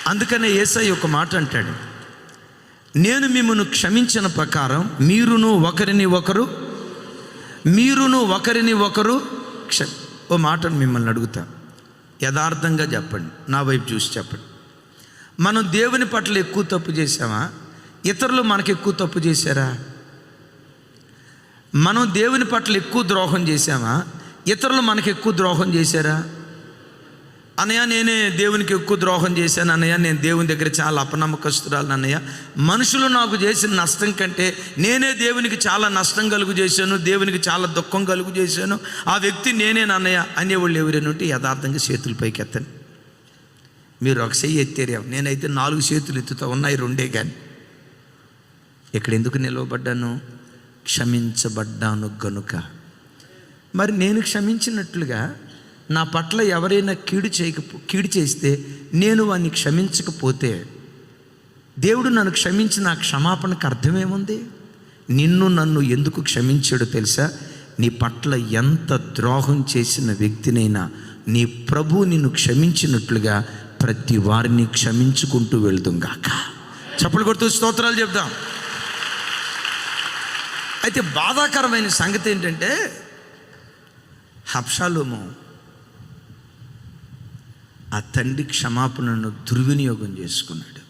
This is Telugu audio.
అందుకనే యేసయ్య ఒక మాట అంటాడు, నేను మిమ్మల్ని క్షమించిన ప్రకారం మీరును ఒకరిని ఒకరు ఓ మాటను మిమ్మల్ని అడుగుతా, యథార్థంగా చెప్పండి, నా వైపు చూసి చెప్పండి. మనం దేవుని పట్ల ఎక్కువ తప్పు చేసామా? ఇతరులు మనకు ఎక్కువ తప్పు చేశారా? మనం దేవుని పట్ల ఎక్కువ ద్రోహం చేశామా? ఇతరులు మనకు ఎక్కువ ద్రోహం చేశారా? అన్నయ్య నేనే దేవునికి ఎక్కువ ద్రోహం చేశాను అన్నయ్య, నేను దేవుని దగ్గర చాలా అపనమ్మకస్తురాలు అన్నయ్య, మనుషులు నాకు చేసిన నష్టం కంటే నేనే దేవునికి చాలా నష్టం కలుగు చేశాను, దేవునికి చాలా దుఃఖం కలుగు చేశాను, ఆ వ్యక్తి నేనేనన్నయ్య అనేవాళ్ళు ఎవరైనా ఉంటే యథార్థంగా చేతులు పైకి ఎత్తండి. మీరు ఒక చెయ్యి ఎత్తారు, నేనైతే 4 చేతులు ఎత్తుతా, ఉన్నాయి 2 కానీ. ఇక్కడ ఎందుకు నిలవబడ్డాను? క్షమించబడ్డాను గనుక. మరి నేను క్షమించినట్లుగా నా పట్ల ఎవరైనా కీడు చేస్తే నేను వాడిని క్షమించకపోతే దేవుడు నన్ను క్షమించిన ఆ క్షమాపణకు అర్థమేముంది? నన్ను ఎందుకు క్షమించాడో తెలుసా? నీ పట్ల ఎంత ద్రోహం చేసిన వ్యక్తినైనా నీ ప్రభు నిన్ను క్షమించినట్లుగా ప్రతి వారిని క్షమించుకుంటూ వెళ్దాం గాక. చప్పలు కొడుతూ స్తోత్రాలు చెప్దాం. అయితే బాధాకరమైన సంగతి ఏంటంటే, అబ్షాలోము ఆ తండ్రి క్షమాపణను దుర్వినియోగం చేసుకున్నాడు.